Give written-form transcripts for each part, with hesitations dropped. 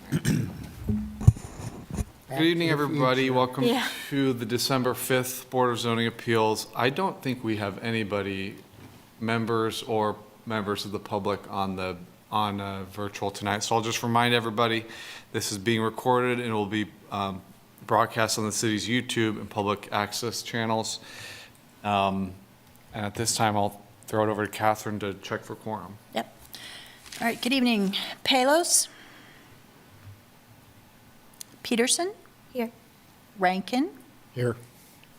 Good evening, everybody. Welcome to the December 5th Board of Zoning Appeals. I don't think we have anybody, members or members of the public on virtual tonight. So I'll just remind everybody, this is being recorded and will be broadcast on the city's YouTube and public access channels. And at this time, I'll throw it over to Catherine to check for quorum. Yep. All right, good evening. Palos? Peterson? Here. Rankin? Here.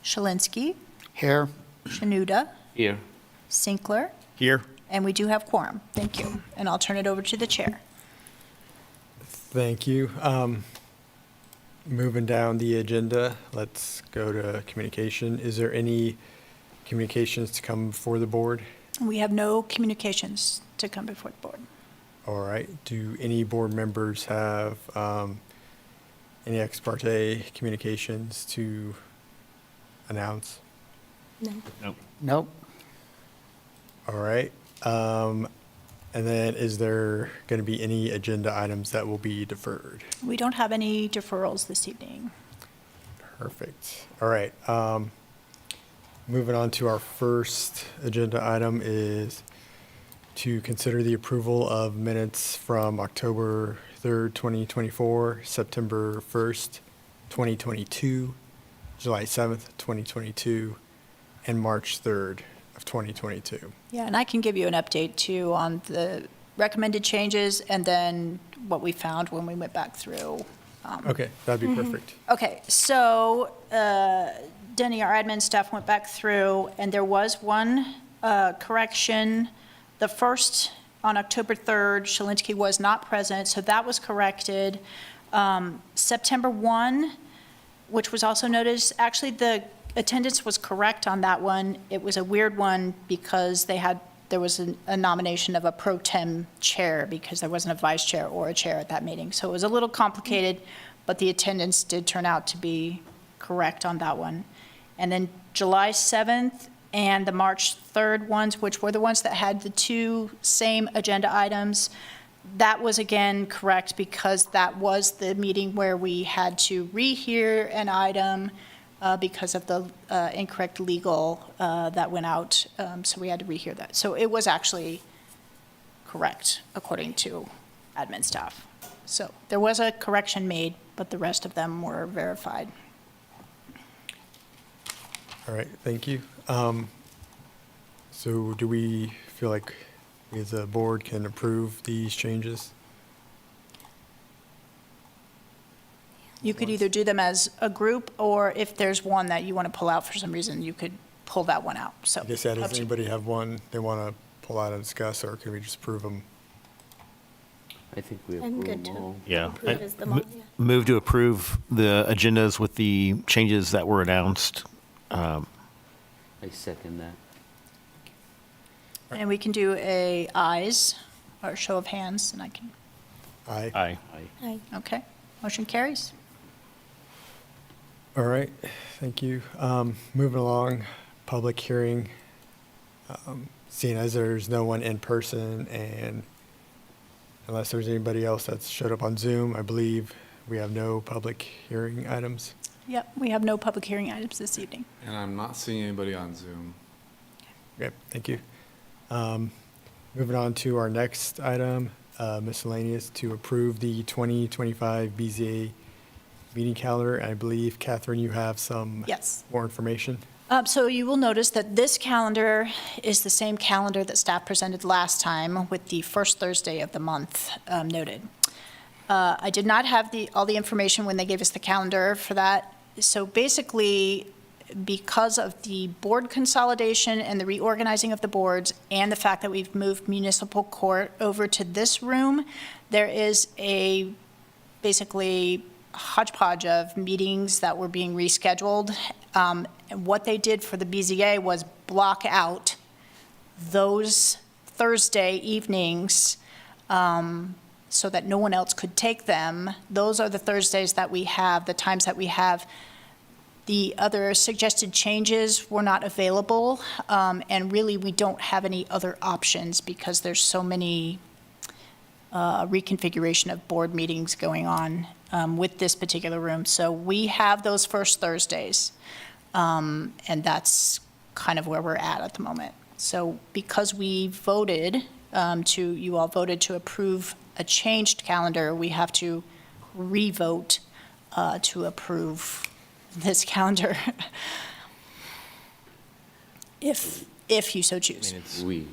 Shalinski? Here. Shanuda? Here. Sinkler? Here. And we do have quorum. Thank you. And I'll turn it over to the chair. Thank you. Moving down the agenda, let's go to communication. Is there any communications to come before the board? We have no communications to come before the board. All right. Do any board members have any ex parte communications to announce? No. Nope. All right. And then is there going to be any agenda items that will be deferred? We don't have any deferrals this evening. Perfect. All right. Moving on to our first agenda item is to consider the approval of minutes from October 3rd, 2024, September 1st, 2022, July 7th, 2022, and March 3rd of 2022. Yeah, and I can give you an update too on the recommended changes and then what we found when we went back through. Okay, that'd be perfect. Okay, so Denny, our admin staff, went back through, and there was one correction. The first, on October 3rd, Shalinski was not present, so that was corrected. September 1, which was also noticed, actually, the attendance was correct on that one. It was a weird one because there was a nomination of a pro tem chair because there wasn't a vice chair or a chair at that meeting. So it was a little complicated, but the attendance did turn out to be correct on that one. And then July 7th and the March 3rd ones, which were the ones that had the two same agenda items, that was again correct because that was the meeting where we had to rehear an item because of the incorrect legal that went out, so we had to rehear that. So it was actually correct, according to admin staff. So there was a correction made, but the rest of them were verified. All right, thank you. So do we feel like we as a board can approve these changes? You could either do them as a group, or if there's one that you want to pull out for some reason, you could pull that one out, so. I guess that, up does to you. anybody have one they want to pull out and discuss, or can we just approve them? I think we I'm approve good them to all. Yeah. approve as the mo- yeah. Move to approve the agendas with the changes that were announced. I second that. And we can do a ayes, or show of hands, and I can, Aye. Aye. Aye. okay, motion carries. All right, thank you. Moving along, public hearing. Seeing as there's no one in person and unless there's anybody else that's showed up on Zoom, I believe we have no public hearing items. Yep, we have no public hearing items this evening. And I'm not seeing anybody on Zoom. Okay, thank you. Moving on to our next item, miscellaneous, to approve the 2025 BZA meeting calendar. I believe, Catherine, you have some Yes. more information. So you will notice that this calendar is the same calendar that staff presented last time with the first Thursday of the month noted. I did not have all the information when they gave us the calendar for that. So basically, because of the board consolidation and the reorganizing of the boards and the fact that we've moved municipal court over to this room, there is a basically hodgepodge of meetings that were being rescheduled. And what they did for the BZA was block out those Thursday evenings so that no one else could take them. Those are the Thursdays that we have, the times that we have. The other suggested changes were not available, and really we don't have any other options because there's so many reconfiguration of board meetings going on with this particular room. So we have those first Thursdays, and that's kind of where we're at the moment. So because we voted you all voted to approve a changed calendar, we have to re-vote to approve this calendar, if you so choose. We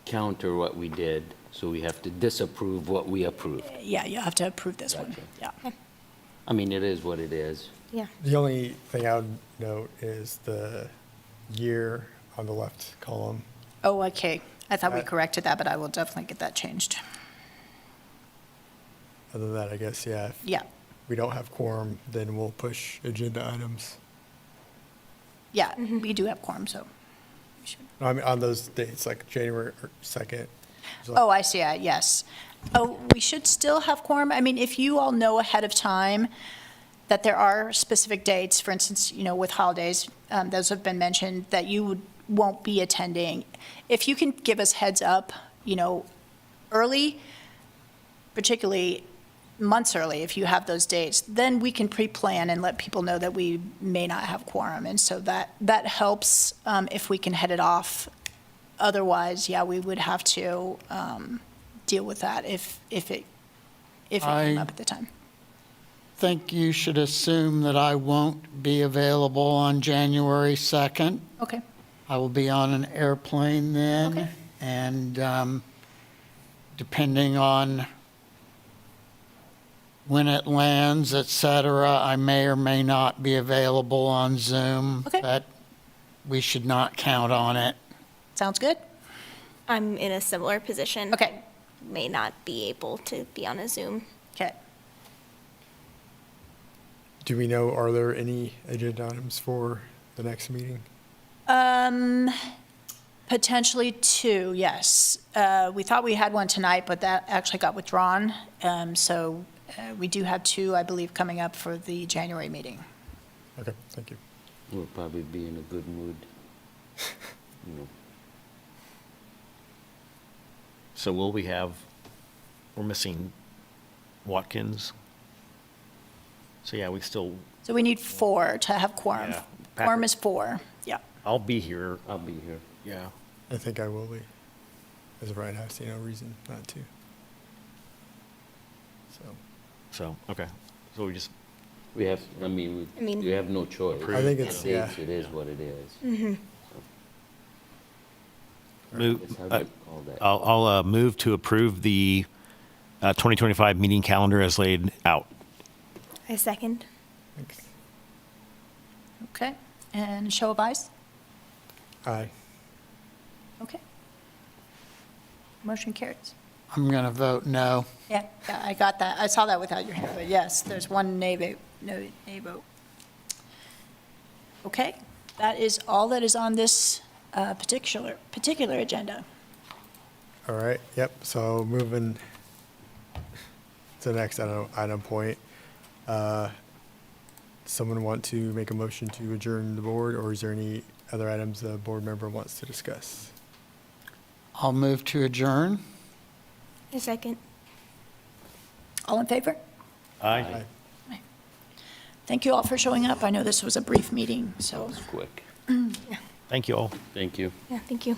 counter what we did, so we have to disapprove what we approved. Yeah, you have to approve this one. Gotcha. Yeah. I mean, it is what it is. Yeah. The only thing I would note is the year on the left column. Oh, okay. I thought we That- corrected that, but I will definitely get that changed. Other than that, I guess, yeah, if Yeah, we don't have quorum, then we'll push agenda items. yeah, we do have quorum, so. we should- I mean, on those dates, like January 2nd. July- Oh, I see, yes. Oh, we should still have quorum. I mean, if you all know ahead of time that there are specific dates, for instance, with holidays, those have been mentioned, that you won't be attending. If you can give us heads up, early, particularly months early, if you have those dates, then we can pre-plan and let people know that we may not have quorum. And so that helps if we can head it off. Otherwise, yeah, we would have to deal with that if it came up at the time. Think you should assume that I won't be available on January 2nd. Okay, I will be on an airplane then. Okay. And depending on when it lands, et cetera, I may or may not be available on Zoom. Okay. But we should not count on it. sounds good? I'm in a similar position. Okay, May not be able to be on a Zoom. okay. Do we know, are there any agenda items for the next meeting? Potentially two, yes. We thought we had one tonight, but that actually got withdrawn. So we do have two, I believe, coming up for the January meeting. Okay, thank you. We'll probably be in a good mood. So we're missing Watkins. So yeah, we still, So we need four to have quorum. Yeah. Quorum is four, yeah. I'll be here. I'll be here. Yeah. I think I will be. As of right now, I see no reason not to. So, okay. So we just, We have, I mean, we have no choice. I think it's, The yeah. dates, it is what it is. move, That's how you call that. I'll move to approve the 2025 meeting calendar as laid out. I second. Thanks. Okay, and show of eyes? Aye. Okay. Motion carries. I'm going to vote no. Yeah, I got that. I saw that without your hand, but yes, there's one nay vote. Okay, that is all that is on this particular agenda. All right, yep, so moving to the next item point. Someone want to make a motion to adjourn the board, or is there any other items the board member wants to discuss? I'll move to adjourn. I second. All in favor? Aye. Thank you all for showing up. I know this was a brief meeting, so. That was quick. Thank you all. Thank you. Yeah, thank you.